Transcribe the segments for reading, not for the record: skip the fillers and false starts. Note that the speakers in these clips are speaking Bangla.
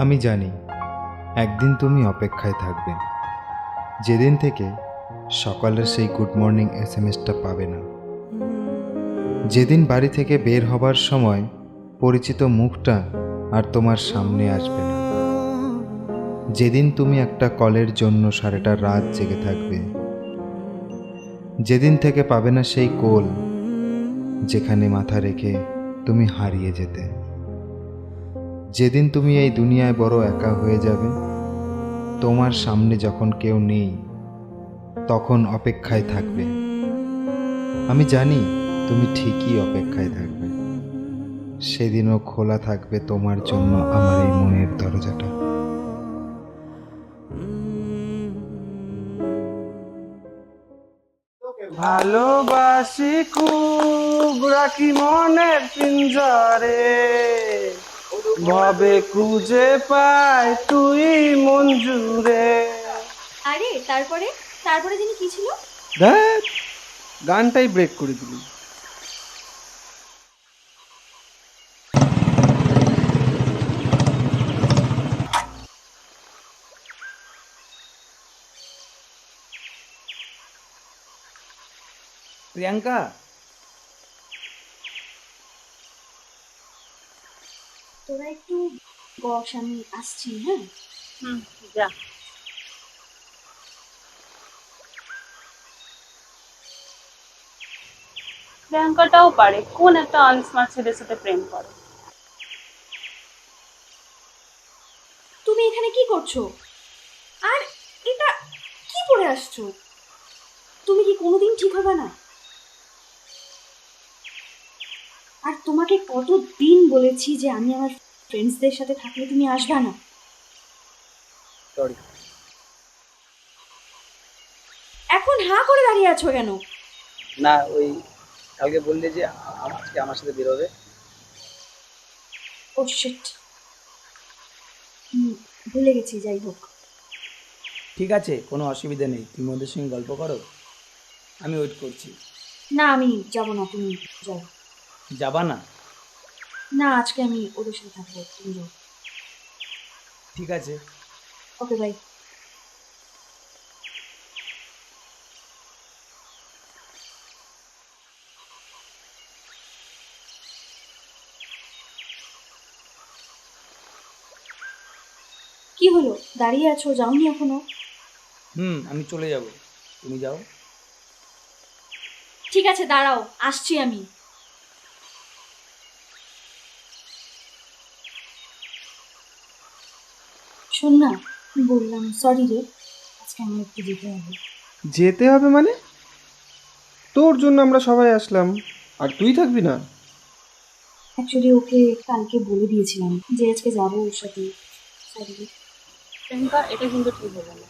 আমি জানি একদিন তুমি অপেক্ষায় থাকবে, যেদিন থেকে সকালের সেই গুড মর্নিং এসএমএসটা পাবে না, যেদিন বাড়ি থেকে বের হবার সময় পরিচিত মুখটা আর তোমার সামনে আসবে না, যেদিন তুমি একটা কলের জন্য সারাটা রাত জেগে থাকবে, যেদিন থেকে পাবে না সেই কোল যেখানে মাথা রেখে তুমি হারিয়ে যেতে, যেদিন তুমি এই দুনিয়ায় বড় একা হয়ে যাবে, তোমার সামনে যখন কেউ নেই তখন অপেক্ষায় থাকবে। আমি জানি তুমি ঠিকই অপেক্ষায় থাকবে, সেদিনও খোলা থাকবে তোমার জন্য আমার এই মনের দরজাটা। ভালোবাসি খুব, রাখি মনের পিঞ্জরে, ভবে খুঁজে পাই তুই মন জুড়ে। আরে তারপরে তারপরে যিনি কি ছিল? ধ্যাৎ, গানটাই ব্রেক করে দিলি। প্রিয়াঙ্কা, তোরা একটু বস, আমি আসছি। হ্যাঁ, যা। প্রিয়াঙ্কাটাও পারে কোন একটা আনস্মার্ট ছেলের সাথে প্রেম করে। তুমি এখানে কি করছো? আর এটা কি পরে আসছো? তুমি কি কোনোদিন ঠিক হবে না? আর তোমাকে কতদিন বলেছি যে আমি আমার ফ্রেন্ডসদের সাথে থাকলে তুমি আসবে না। সরি। এখন হাঁ করে দাঁড়িয়ে আছো কেন? না, ওই কালকে বললে যে আজকে আমার সাথে বেরোবে। ও শিট, ভুলে গেছি। যাই হোক, ঠিক আছে, কোনো অসুবিধা নেই, তুমি ওদের সঙ্গে গল্প করো, আমি ওয়েট করছি। না আমি যাব না, তুমি যাও। যাবা না? না, আজকে আমি ওদের সাথে থাকবো, তুমি যাও। ঠিক আছে। ওকে, বাই। কি হলো, দাঁড়িয়ে আছো, যাওনি এখনো? আমি চলে যাব, তুমি যাও। ঠিক আছে, দাঁড়াও, আসছি আমি। শোন না, বললাম সরি রে, আজকে আমার একটু যেতে হবে। যেতে হবে মানে? তোর জন্য আমরা সবাই আসলাম, আর তুই থাকবি না? অ্যাকচুয়ালি ওকে কালকে বলে দিয়েছিলাম যে আজকে যাবো ওর সাথে। সরি রে। প্রিয়াঙ্কা, এটা কিন্তু ঠিক হবে না।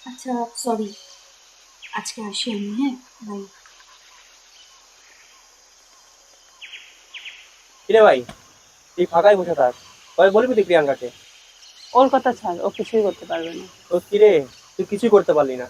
আচ্ছা, সরি, আজকে আসি আমি। হ্যাঁ, বাই। কিরে ভাই, তুই ফাঁকাই বসে থাক, কবে বলবি তুই প্রিয়াঙ্কাকে? ওর কথা ছাড়, ও কিছুই করতে পারবে না। তো কিরে, তুই কিছুই করতে পারলি না?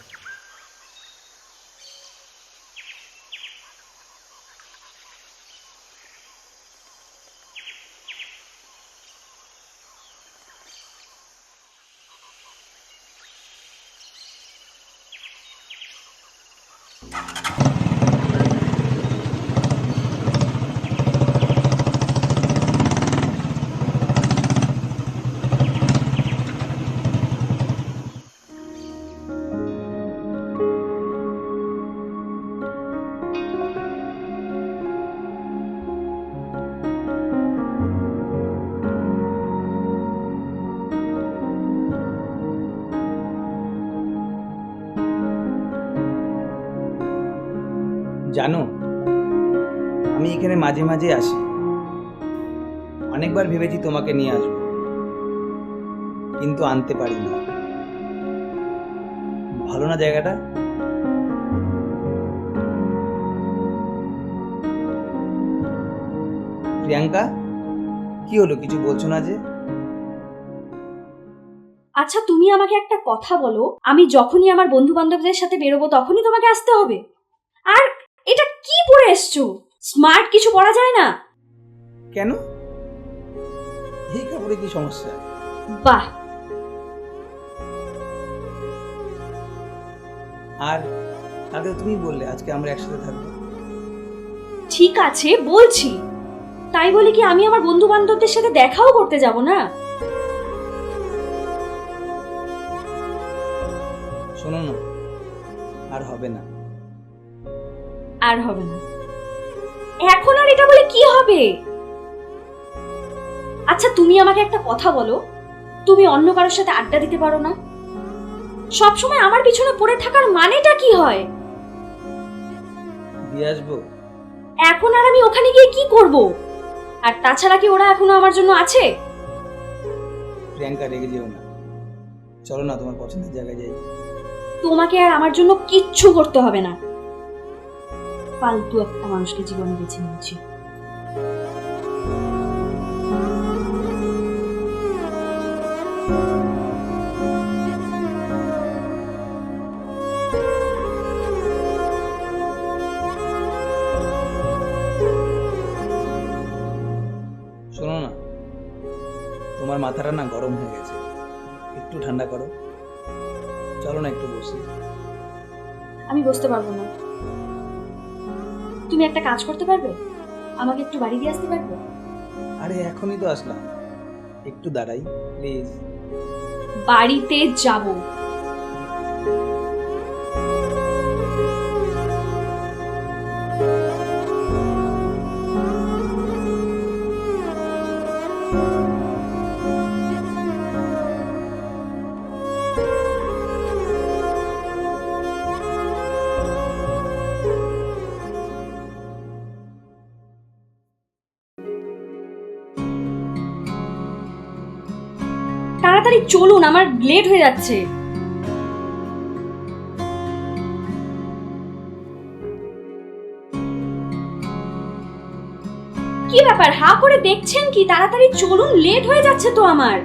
জানো, আমি এখানে মাঝে মাঝে আসি, অনেকবার ভেবেছি তোমাকে নিয়ে আসবো, কিন্তু আনতে পারি না। ভালো না জায়গাটা? প্রিয়াঙ্কা, কি হলো, কিছু বলছো না যে? আচ্ছা, তুমি আমাকে একটা কথা বলো, আমি যখনই আমার বন্ধু বান্ধবদের সাথে বেরোবো তখনই তোমাকে আসতে হবে? আর এটা কি পরে এসছো? স্মার্ট কিছু পরা যায় না? কেন? এই কাপড়ে কি সমস্যা? বাহ, আর কালকে তো তুমি বললে আজকে আমরা একসাথে থাকবো। ঠিক আছে বলছি, তাই বলে কি আমি আমার বন্ধু বান্ধবদের সাথে দেখাও করতে যাব না? শোনো না, আর হবে না। আর হবে না? এখন আর এটা বলে কি হবে? আচ্ছা তুমি আমাকে একটা কথা বলো, তুমি অন্য কারোর সাথে আড্ডা দিতে পারো না? সবসময় আমার পিছনে পড়ে থাকার মানেটা কি হয়? দিয়ে আসবো। এখন আর আমি ওখানে গিয়ে কি করব? আর তাছাড়া কি ওরা এখনো আমার জন্য আছে? প্রিয়াঙ্কা, রেগে যেও না, চলো না তোমার পছন্দের জায়গায় যাই। তোমাকে আর আমার জন্য কিচ্ছু করতে হবে না। ফালতু একটা মানুষকে জীবনে বেছে নিয়েছি। শোনো না, তোমার মাথাটা না গরম হয়ে গেছে, একটু ঠান্ডা করো। চলো না একটু বসি। আমি বসতে পারবো না। তুমি একটা কাজ করতে পারবে? আমাকে একটু বাড়ি দিয়ে আসতে পারবে? আরে এখনই তো আসলাম, একটু দাঁড়াই প্লিজ। বাড়িতে যাব। তাড়াতাড়ি চলুন, আমার লেট হয়ে যাচ্ছে। কি ব্যাপার, হা করে দেখছেন কি? তাড়াতাড়ি চলুন, লেট হয়ে যাচ্ছে তো আমার।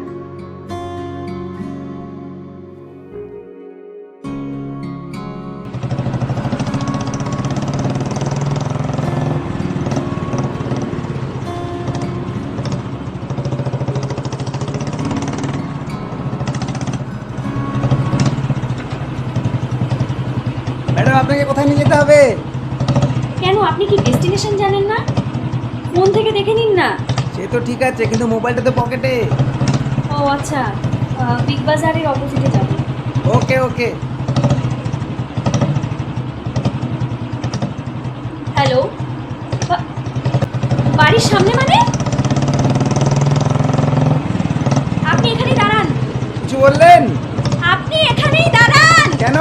ম্যাডাম, আপনাকে কোথায় নিয়ে যেতে হবে? কেন, আপনি কি ডেস্টিনেশন জানেন না? ফোন থেকে দেখে নিন না। সে তো ঠিক আছে, কিন্তু মোবাইলটা তো পকেটে। ও আচ্ছা, বিগ বাজারের অপোজিটে যাবো। ওকে ওকে। হ্যালো, বাড়ির সামনে মানে? আপনি এখানেই দাঁড়ান। কিছু বললেন? আপনি এখানেই দাঁড়ান। কেন?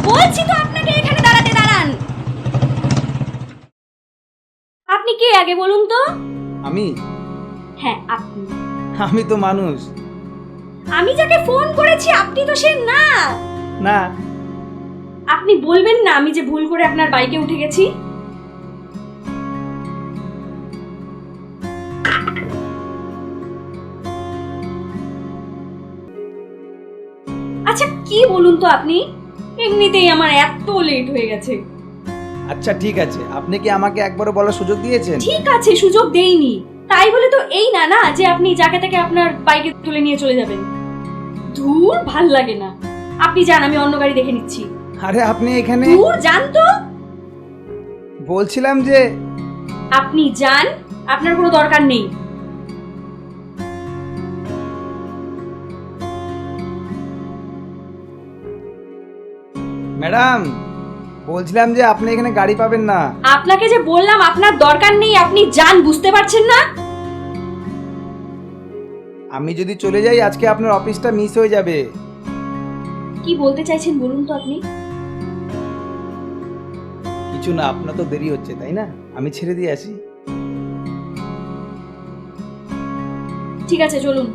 বলছি তো আপনাকে এখানে দাঁড়াতে, দাঁড়ান। আপনি কে আগে বলুন তো? আমি? হ্যাঁ আপনি। আমি তো মানুষ। আমি যাকে ফোন করেছি আপনি তো সে না। না। আপনি বলবেন না আমি যে ভুল করে আপনার বাইকে উঠে গেছি? আচ্ছা কি বলুন তো আপনি? এমনিতেই আমার এত লেট হয়ে গেছে। আচ্ছা ঠিক আছে, আপনি কি আমাকে একবারও বলার সুযোগ দিয়েছেন? ঠিক আছে, সুযোগ দেইনি, তাই বলে তো এই না না যে আপনি যাকে তাকে আপনার বাইকে তুলে নিয়ে চলে যাবেন। ধুর, ভাল লাগে না। আপনি যান, আমি অন্য গাড়ি দেখে নিচ্ছি। আরে আপনি এখানে। দূর যান তো। বলছিলাম যে আপনি যান, আপনার কোনো দরকার নেই। ম্যাডাম, বলছিলাম যে আপনি এখানে গাড়ি পাবেন না। আপনাকে যে বললাম আপনার দরকার নেই, আপনি যান, বুঝতে পারছেন না? আমি যদি চলে যাই আজকে আপনার অফিসটা মিস হয়ে যাবে। কি বলতে চাইছেন বলুন তো আপনি? কিছু না, আপনার তো দেরি হচ্ছে তাই না, আমি ছেড়ে দিয়ে আসি। ঠিক আছে চলুন।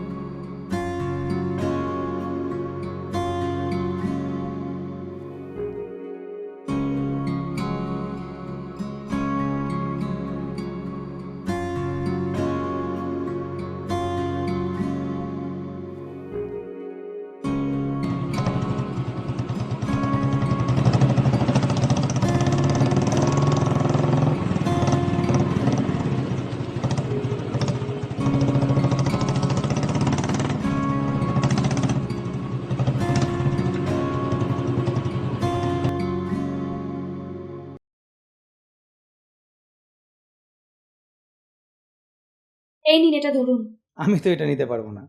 এই নিন, এটা ধরুন। আমি তো এটা নিতে পারবো না।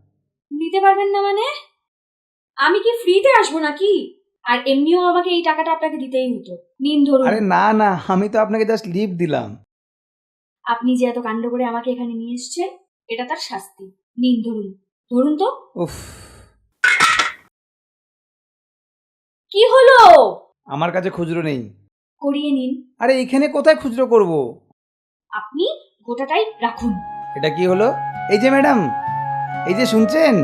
নিতে পারবেন না মানে? আমি কি ফ্রিতে আসবো নাকি? আর এমনিও আমাকে এই টাকাটা আপনাকে দিতেই হতো। নিন ধরুন। আরে না না, আমি তো আপনাকে জাস্ট লিভ দিলাম। আপনি যে এত কাণ্ড করে আমাকে এখানে নিয়ে এসেছেন, এটা তার শাস্তি। নিন ধরুন। ধরুন তো। উফ, কি হলো? আমার কাছে খুচরো নেই। করিয়ে নিন। আরে এখানে কোথায় খুচরো করব? আপনি গোটাটাই রাখুন। এটা কি হলো? এই যে ম্যাডাম, এই যে শুনছেন?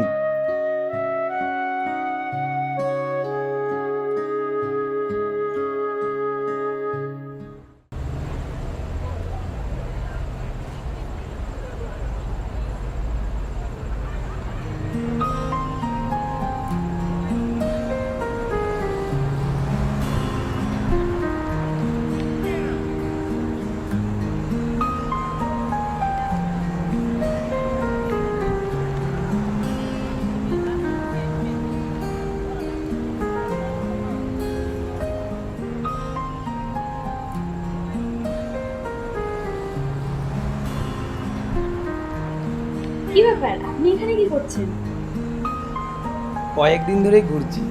কি ব্যাপার, আপনি এখানে কি করছেন? কয়েকদিন ধরেই ঘুরছি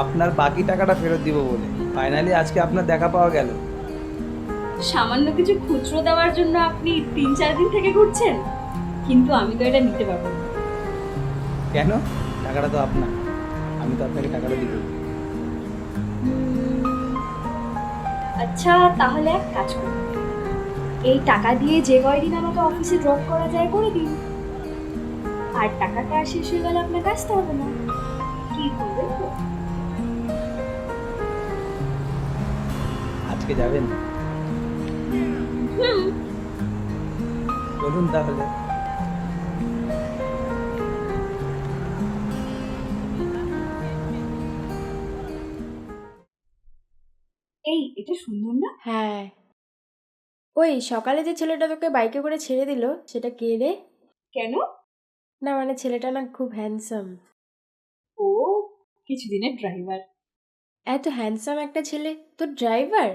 আপনার বাকি টাকাটা ফেরত দিব বলে। ফাইনালি আজকে আপনার দেখা পাওয়া গেল। সামান্য কিছু খুচরো দেওয়ার জন্য আপনি 3-4 দিন থেকে ঘুরছেন? কিন্তু আমি তো এটা নিতে পারবো না। কেন? টাকাটা তো আপনার, আমি তো আপনাকে টাকাটা দিব। আচ্ছা, তাহলে এক কাজ করুন, এই টাকা দিয়ে যে কয়দিন আমাকে অফিসে ড্রপ করা যায় করে দিন। আর টাকাটা শেষ হয়ে গেলে আপনাকে আসতে হবে না। কি করবেন তো? আজকে যাবেন? হুম। বলুন তাহলে। এই, এটা সুন্দর না? হ্যাঁ, ওই সকালে যে ছেলেটা তোকে বাইকে করে ছেড়ে দিল সেটা কে রে? কেন? না মানে ছেলেটা না খুব হ্যান্ডসাম। ও কিছুদিনের ড্রাইভার। এত হ্যান্ডসাম একটা ছেলে তোর ড্রাইভার?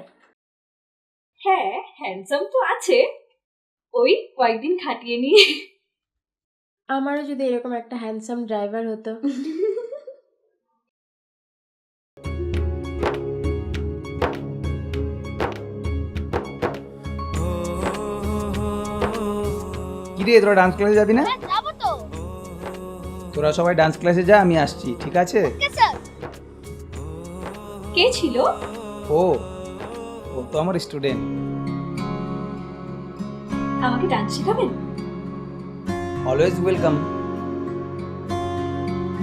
হ্যাঁ, হ্যান্ডসাম তো আছে, ওই কয়েকদিন খাটিয়ে নিয়ে। আমারও যদি এরকম একটা হ্যান্ডসাম ড্রাইভার হতো। কিরে, তোরা ডান্স ক্লাসে যাবি না? তোরা সবাই ডান্স ক্লাসে যা, আমি আসছি, ঠিক আছে? কে ছিল? ও ও তো আমার স্টুডেন্ট। আমাকে ডান্স শেখাবেন? Always welcome.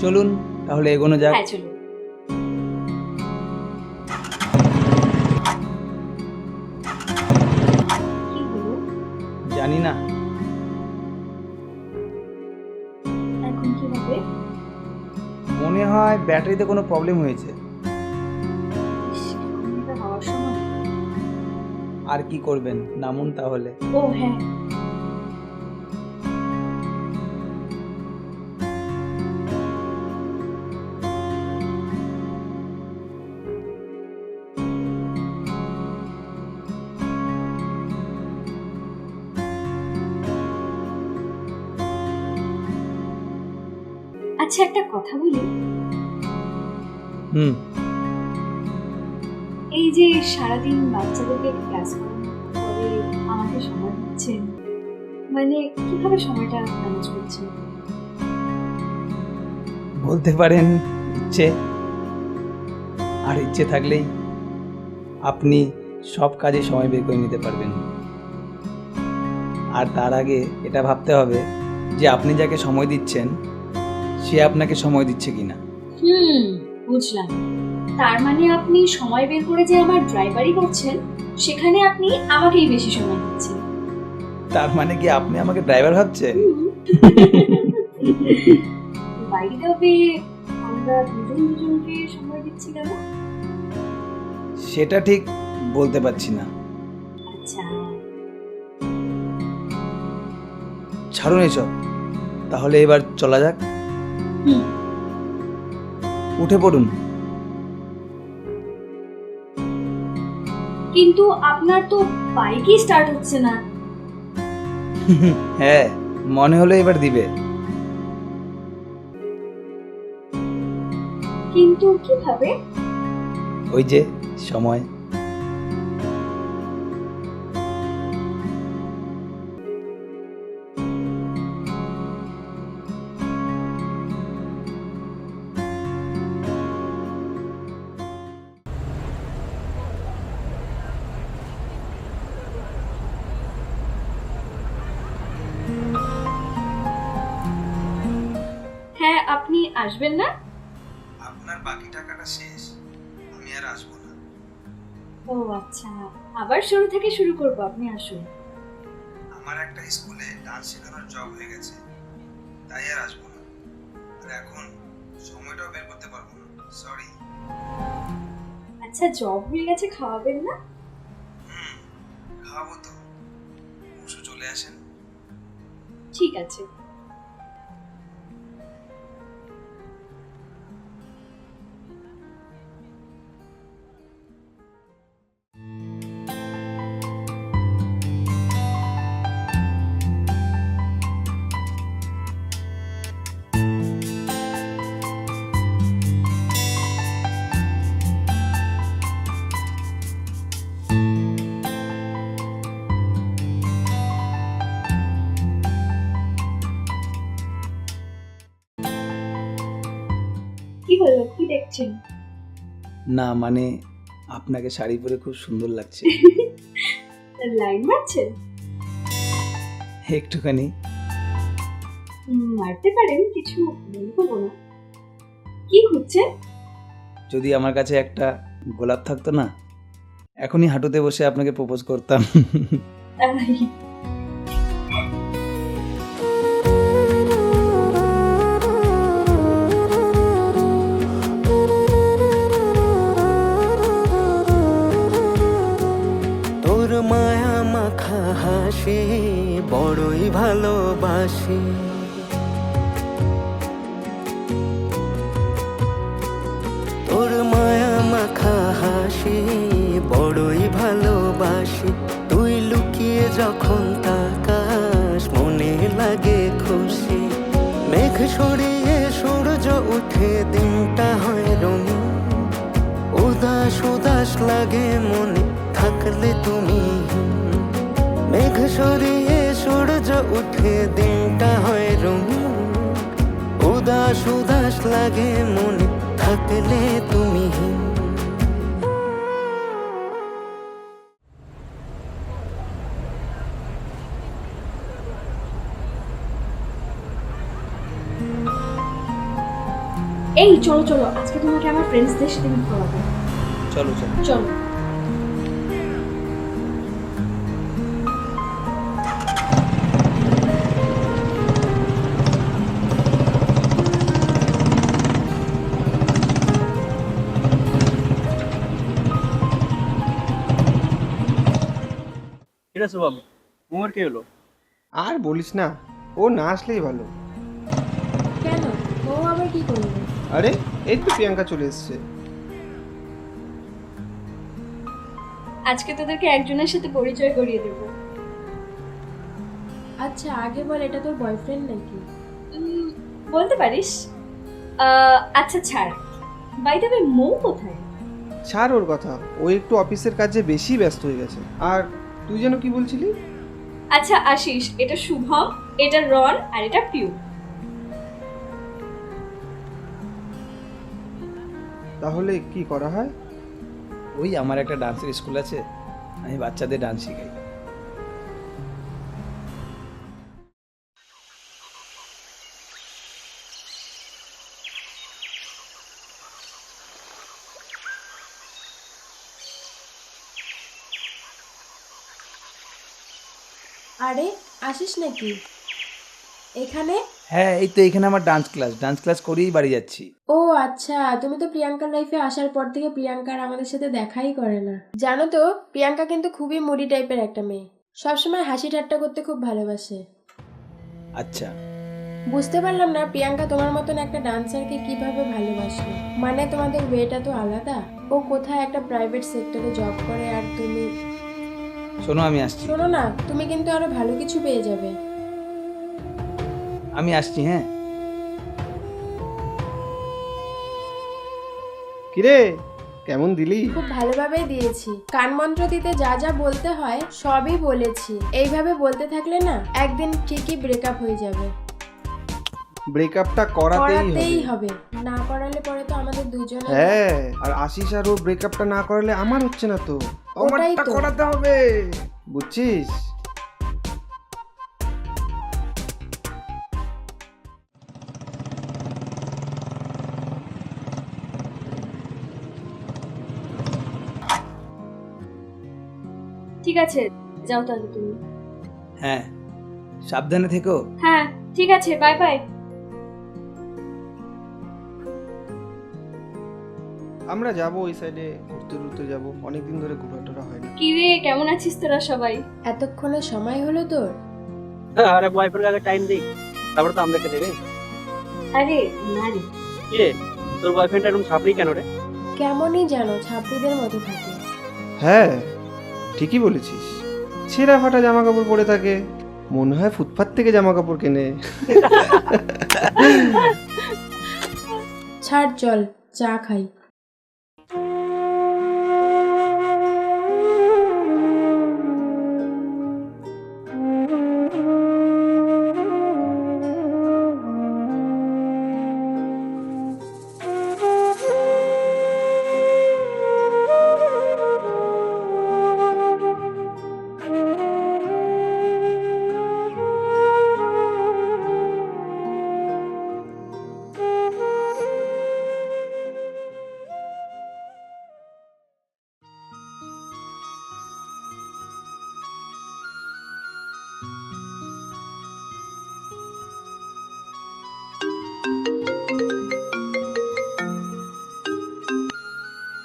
চলুন তাহলে এগোনো যাক। হ্যাঁ চলুন। কি হলো? জানি না। এখন কি হবে? মনে হয় ব্যাটারিতে কোনো প্রবলেম হয়েছে। ইস, এখন এটা হওয়ার সময়। আর কি করবেন, নামুন তাহলে। ও হ্যাঁ, আচ্ছা একটা কথা বলি, হুম। এই যে সারাদিন বাচ্চাদেরকে ক্লাস করানোর পরে আমাকে সময় দিচ্ছেন, মানে কিভাবে সময়টা ম্যানেজ করছেন? বলতে পারেন ইচ্ছে। আর ইচ্ছে থাকলেই আপনি সব কাজে সময় বের করে নিতে পারবেন। আর তার আগে এটা ভাবতে হবে যে আপনি যাকে সময় দিচ্ছেন সে আপনাকে সময় দিচ্ছে কিনা। বুঝলাম। তার মানে আপনি সময় বের করে যে আমার ড্রাইভারি করছেন, সেখানে আপনি আমাকেই বেশি সময় দিচ্ছেন। তার মানে কি আপনি আমাকে ড্রাইভার ভাবছেন? বাইরে যাবে, আমরা দুজন দুজনকে সময় দিচ্ছি কেন? সেটা ঠিক বলতে পারছি না। আচ্ছা, ছাড়ুন এসব, তাহলে এবার চলা যাক। হুম। উঠে পড়ুন। কিন্তু আপনার তো বাইকই স্টার্ট হচ্ছে না। হ্যাঁ, মনে হলো এবার দিবে। কিন্তু কিভাবে? ওই যে সময়। হ্যাঁ, আপনি আসবেন না? আপনার বাকি টাকাটা শেষ, আমি আর আসবো না। ও আচ্ছা, আবার শুরু থেকে শুরু করবো, আপনি আসুন। আমার একটা স্কুলে ডান্স শেখানোর জব হয়ে গেছে, তাই আর আসবো না। আর এখন সময়টাও বের করতে পারবো না, সরি। আচ্ছা, জব হয়ে গেছে, খাওয়াবেন না? খাওয়াবো তো, পরশু চলে আসেন। ঠিক আছে। কি হলো, কি দেখছেন? না মানে আপনাকে শাড়ি পরে খুব সুন্দর লাগছে। লাইন মারছেন? একটুখানি। মারতে পারেন, কিছু বলবো না। কি খুঁজছেন? যদি আমার কাছে একটা গোলাপ থাকতো না, এখনই হাঁটুতে বসে আপনাকে প্রপোজ করতাম। তাই? তোর মায়া মাখা হাসি বড়ই ভালোবাসি, তোর মায়া মাখা হাসি বড়ই ভালোবাসি। তুই লুকিয়ে যখন তাকাস মনে লাগে খুশি, মেঘ সরিয়ে সূর্য উঠে দিনটা হয় রঙিন। উদাস উদাস লাগে মনে থাকলে তুমি, মেঘ সরিয়ে সূর্য উঠে দিনটা হয় রঙিন। উদাস উদাস লাগে মনে থাকলে তুমি। এই চলো চলো, আজকে তোমাকে আমার ফ্রেন্ডসদের সাথে মিট করাবো। চলো চলো। চলো। এটা শুভম, মোর কি হলো? আর বলিস না, ও না আসলেই ভালো। কেন? ও আবার কি করলো? আরে এই তো প্রিয়াঙ্কা চলে এসছে। আজকে তোদেরকে একজনের সাথে পরিচয় করিয়ে দেবো। আচ্ছা আগে বল, এটা তোর বয়ফ্রেন্ড নাকি? বলতে পারিস। আচ্ছা ছাড়, বাই দ্য ওয়ে মৌ কোথায়? ছাড় ওর কথা, ও একটু অফিসের কাজে বেশি ব্যস্ত হয়ে গেছে। আর তুই যেন কি বলছিলি? আচ্ছা আশিস, এটা শুভম, এটা রন, আর এটা পিউ। তাহলে কি করা হয়? ওই আমার একটা ডান্সের স্কুল আছে, আমি বাচ্চাদের ডান্স শেখাই। আরে আসিস নাকি এখানে? হ্যাঁ, এই তো এখানে আমার ডান্স ক্লাস করেই বাড়ি যাচ্ছি। ও আচ্ছা, তুমি তো প্রিয়াঙ্কার লাইফে আসার পর থেকে প্রিয়াঙ্কার আমাদের সাথে দেখাই করে না। জানো তো, প্রিয়াঙ্কা কিন্তু খুবই মুডি টাইপের একটা মেয়ে, সবসময় হাসি ঠাট্টা করতে খুব ভালোবাসে। আচ্ছা, বুঝতে পারলাম না প্রিয়াঙ্কা তোমার মতন একটা ডান্সারকে কিভাবে ভালোবাসলো। মানে তোমাদের ওয়েটা তো আলাদা। ও কোথায় একটা প্রাইভেট সেক্টরে জব করে, আর তুমি। শোনো আমি আসছি। শোনো না, তুমি কিন্তু আরো ভালো কিছু পেয়ে যাবে। আমি আসছি, হ্যাঁ। কিরে কেমন দিলি? খুব ভালোভাবেই দিয়েছি। কান মন্ত্র দিতে যা যা বলতে হয় সবই বলেছি। এইভাবে বলতে থাকলে না একদিন ঠিকই ব্রেকআপ হয়ে যাবে। ব্রেকআপটা করাতেই করাতেই হবে। হবে, না করালে পরে তো আমাদের দুজনের। হ্যাঁ, আর আশিস আর ওর ব্রেকআপটা না করালে আমার হচ্ছে না তো, ওটাই আমারটা তো। করাতে হবে, বুঝছিস? ঠিক আছে, যাও তাহলে তুমি। হ্যাঁ, সাবধানে থেকো। হ্যাঁ ঠিক আছে, বাই বাই। আমরা যাব ওই সাইডে, ঘুরতে ঘুরতে যাব, অনেকদিন ধরে ঘোরাটোরা হয় না। কি রে, কেমন আছিস তোরা সবাই? এতক্ষণে সময় হলো তোর? আরে বয়ফ্রেন্ড আগে টাইম দিই, তারপরে তো আমাদেরকে দেবে। আরে না রে, কি রে, তোর বয়ফ্রেন্ড এরকম ছাপড়ি কেন রে? কেমনই জানো ছাত্রীদের মতো থাকে। হ্যাঁ ঠিকই বলেছিস, ছেঁড়া ফাটা জামা কাপড় পরে থাকে, মনে হয় ফুটপাত থেকে জামা কাপড় কেনে। ছাড়, চল চা খাই।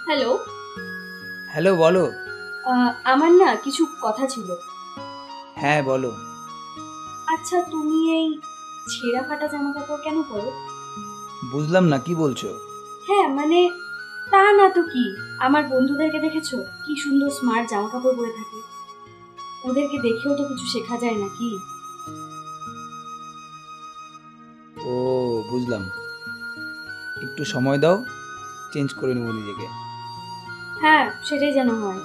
হ্যালো। হ্যালো, বলো। আমার না কিছু কথা ছিল। হ্যাঁ বলো। আচ্ছা, তুমি এই ছেঁড়া ফাটা জামা কাপড় কেন পরো? বুঝলাম না, কি বলছো? হ্যাঁ মানে তা না তো কি, আমার বন্ধুদেরকে দেখেছো কি সুন্দর স্মার্ট জামা কাপড় পরে থাকে? ওদেরকে দেখেও তো কিছু শেখা যায় নাকি? ও বুঝলাম, একটু সময় দাও, চেঞ্জ করে নেবো নিজেকে। হ্যাঁ সেটাই যেন হয়,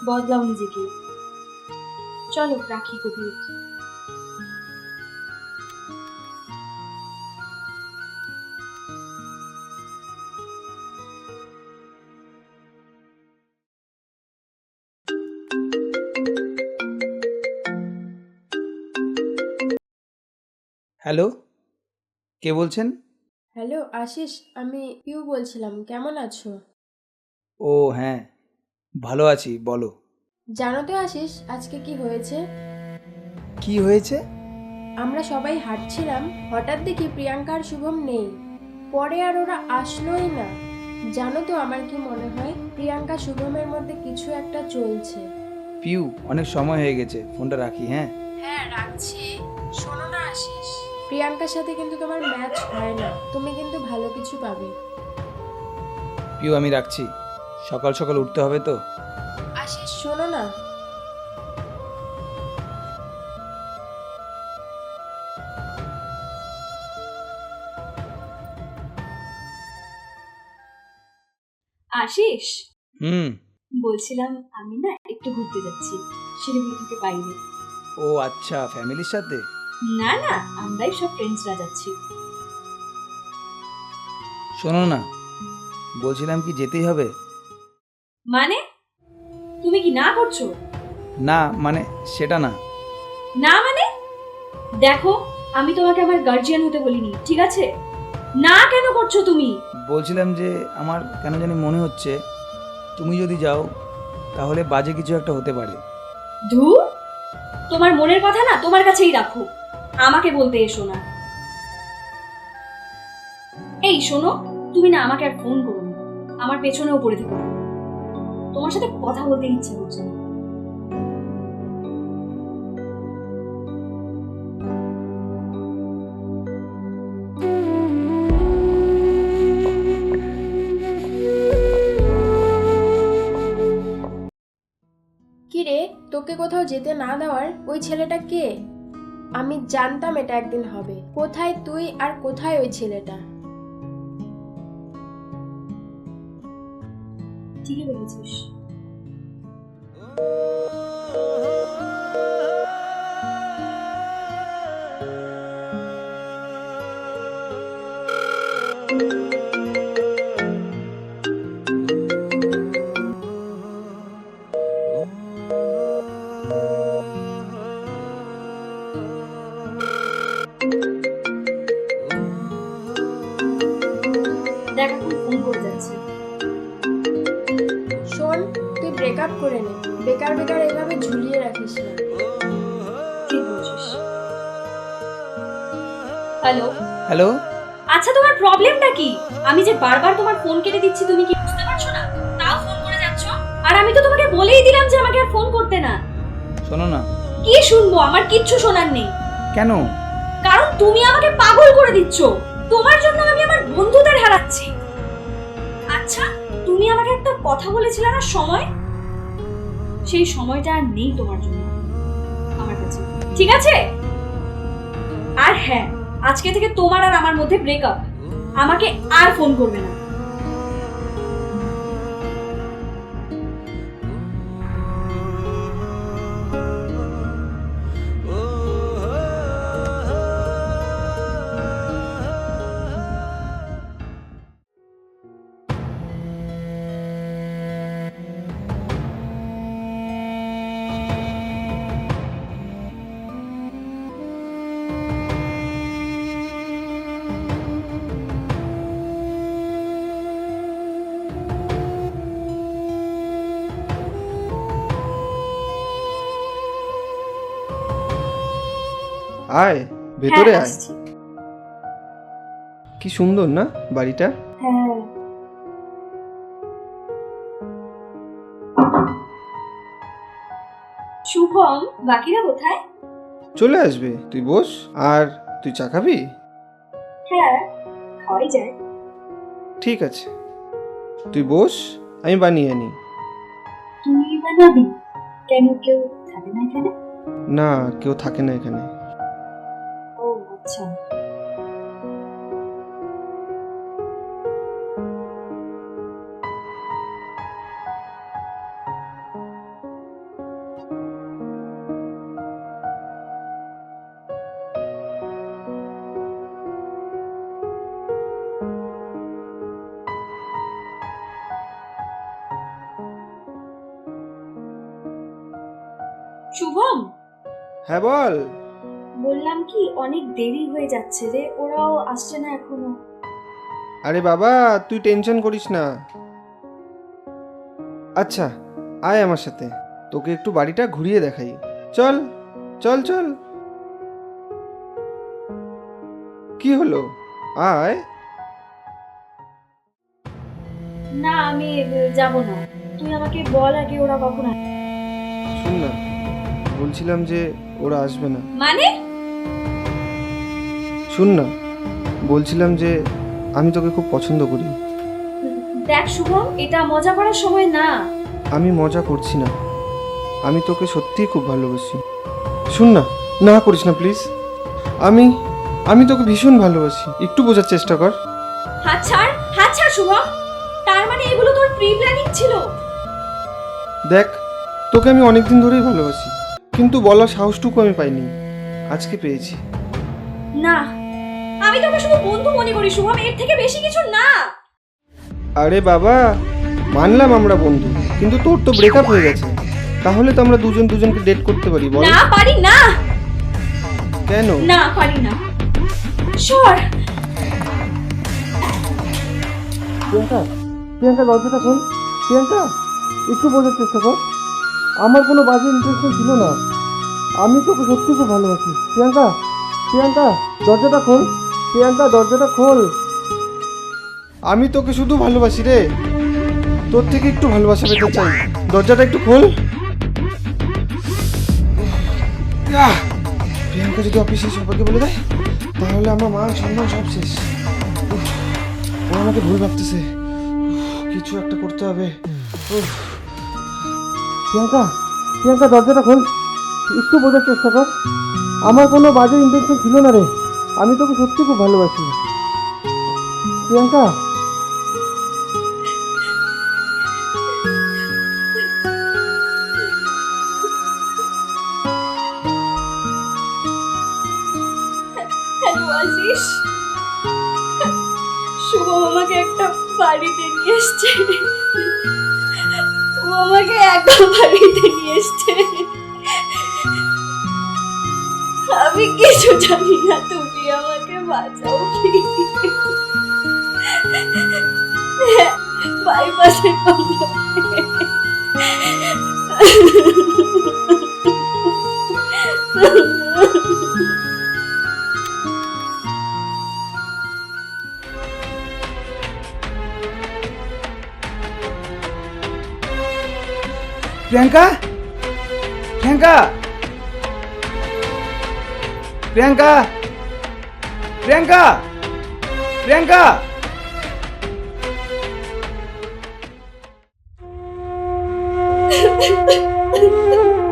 বদলাও নিজেকে। চলো রাখি, কবি। হ্যালো, কে বলছেন? হ্যালো আশিস, আমি পিউ বলছিলাম, কেমন আছো? ও হ্যাঁ, ভালো আছি, বলো। জানো তো আশিস আজকে কি হয়েছে? কি হয়েছে? আমরা সবাই হাঁটছিলাম, হঠাৎ দেখি প্রিয়াঙ্কা আর শুভম নেই। পরে আর ওরা আসলোই না। জানো তো আমার কি মনে হয়, প্রিয়াঙ্কা শুভমের মধ্যে কিছু একটা চলছে। পিউ, অনেক সময় হয়ে গেছে, ফোনটা রাখি। হ্যাঁ হ্যাঁ রাখছি। শোনো না আশিস, প্রিয়াঙ্কার সাথে কিন্তু তোমার ম্যাচ হয় না, তুমি কিন্তু ভালো কিছু পাবে। পিউ, আমি রাখছি, সকাল সকাল উঠতে হবে তো। আশিস শোনো না। আশিস, হুম। বলছিলাম আমি না একটু ঘুরতে যাচ্ছি শিলিগুড়ি থেকে বাইরে। ও আচ্ছা, ফ্যামিলির সাথে? না না, আমরাই সব ফ্রেন্ডসরা যাচ্ছি। শোনো না, বলছিলাম কি যেতেই হবে? মানে তুমি কি না করছো? না মানে সেটা না। না মানে দেখো, আমি তোমাকে আমার গার্জিয়ান হতে বলিনি, ঠিক আছে? না কেন করছো তুমি? বলছিলাম যে আমার কেন জানি মনে হচ্ছে তুমি যদি যাও তাহলে বাজে কিছু একটা হতে পারে। ধুর, তোমার মনের কথা না তোমার কাছেই রাখো, আমাকে বলতে এসো না। এই শোনো, তুমি না আমাকে আর ফোন করো না, আমার পেছনেও পড়ে থেকো না। তোমার সাথে কথা বলতে ইচ্ছে করছে না। কি রে, তোকে কোথাও যেতে না দেওয়ার ওই ছেলেটা কে? আমি জানতাম এটা একদিন হবে। কোথায় তুই আর কোথায় ওই ছেলেটা? ঠিকই বলেছিস। দেখ এখন ফোন করে যাচ্ছে। শোন, তুই ব্রেকআপ করে নে, বেকার বেকার এভাবে ঝুলিয়ে রাখিস না। ঠিক বলছিস। হ্যালো, হ্যালো, আচ্ছা তোমার প্রবলেমটা কি? আমি যে বারবার তোমার ফোন কেটে দিচ্ছি তুমি কি বুঝতে পারছো না? তাও ফোন করে যাচ্ছ। আর আমি তো তোমাকে বলেই দিলাম যে আমাকে আর ফোন করতে না। শোনো না। কি শুনবো? আমার কিচ্ছু শোনার নেই। কেন? কারণ তুমি আমাকে পাগল করে দিচ্ছ। তোমার জন্য আমি আমার বন্ধুদের হারাচ্ছি। আচ্ছা, তুমি আমাকে একটা কথা বলেছিলে না সময়, সেই সময়টা আর নেই তোমার জন্য আমার কাছে, ঠিক আছে? আর হ্যাঁ, আজকে থেকে তোমার আর আমার মধ্যে ব্রেকআপ। আমাকে আর ফোন করবে না। আয়, ভেতরে হ্যাঁ, আয়। আসছি। কি সুন্দর না বাড়িটা? হ্যাঁ, শুভম, বাকিরা কোথায়? চলে আসবে, তুই বস। আর তুই চা খাবি? হ্যাঁ, খাওয়াই যায়। ঠিক আছে, তুই বস, আমি বানিয়ে আনি। তুই বানাবি? কেন, কেউ থাকে না এখানে? না, কেউ থাকে না এখানে। ও আচ্ছা। শুভম, হ্যাঁ বল। বললাম কি অনেক দেরি হয়ে যাচ্ছে রে, ওরাও আসছে না এখনো। আরে বাবা, তুই টেনশন করিস না। আচ্ছা, আয় আমার সাথে, তোকে একটু বাড়িটা ঘুরিয়ে দেখাই। চল চল চল। কি হলো, আয়। না, আমি যাব না। তুই আমাকে বল আগে ওরা কখন আসবে। শুন না, বলছিলাম যে ওরা আসবে না। মানে? শুন না, বলছিলাম যে আমি তোকে খুব পছন্দ করি। দেখ শুভম, এটা মজা করার সময় না। আমি মজা করছি না, আমি তোকে সত্যিই খুব ভালোবাসি। শুন না, না করিস না প্লিজ। আমি তোকে ভীষণ ভালোবাসি, একটু বোঝার চেষ্টা কর। হাত ছাড়, হাত ছাড় শুভম। তার মানে এগুলো তোর প্রি প্ল্যানিং ছিল? দেখ, তোকে আমি অনেকদিন ধরেই ভালোবাসি, কিন্তু বলার সাহসটুকু আমি পাইনি, আজকে পেয়েছি। না, আমি তোকে শুধু বন্ধু মনে করি শুভম, এর থেকে বেশি কিছু না। আরে বাবা, মানলাম আমরা বন্ধু, কিন্তু তোর তো ব্রেকআপ হয়ে গেছে, তাহলে তো আমরা দুজন দুজনকে ডেট করতে পারি, বল? না পারি না। কেন? না পারি না, সর। প্রিয়াঙ্কা, প্রিয়াঙ্কা দরজাটা খোল। প্রিয়াঙ্কা, একটু বোঝার চেষ্টা কর, আমার কোনো বাজে ইন্টেনশন ছিল না, আমি তোকে সত্যি খুব ভালোবাসি। প্রিয়াঙ্কা, প্রিয়াঙ্কা দরজাটা খোল। প্রিয়াঙ্কা দরজাটা খোল। আমি তোকে শুধু ভালোবাসি রে, তোর থেকে একটু ভালোবাসা পেতে চাই, দরজাটা একটু খোল। প্রিয়াঙ্কা যদি অফিসে সবাইকে বলে দেয়, তাহলে আমার মান সম্মান সব শেষ। ও আমাকে ভুল ভাবতেছে, কিছু একটা করতে হবে। প্রিয়াঙ্কা, প্রিয়াঙ্কা দরজাটা খোল, একটু বোঝার চেষ্টা কর, আমার কোনো বাজে ইন্টেনশন ছিল না রে, আমি তোকে সত্যি খুব ভালোবাসি। প্রিয়াঙ্কা, হ্যালো আশিস, শুভম আমাকে একটা বাড়িতে নিয়ে এসছে। ও আমাকে একা বাড়িতে নিয়ে এসছে। আমি কিছু জানি না, তুমি আমাকে বাঁচাও প্লিজ। বাইপাসের প্রিয়াঙ্কা, প্রিয়াঙ্কা, প্রিয়াঙ্কা, প্রিয়াঙ্কা, প্রিয়াঙ্কা।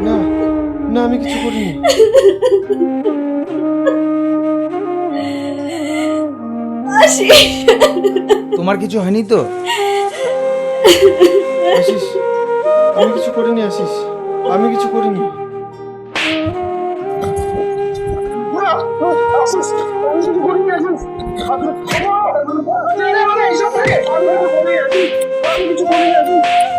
না না, আমি কিছু করিনি। আশিস, তোমার কিছু হয়নি তো? আশিস, আমি কিছু করিনি। আশিস, আমি কিছু করিনি। আমি কিছু করিনি।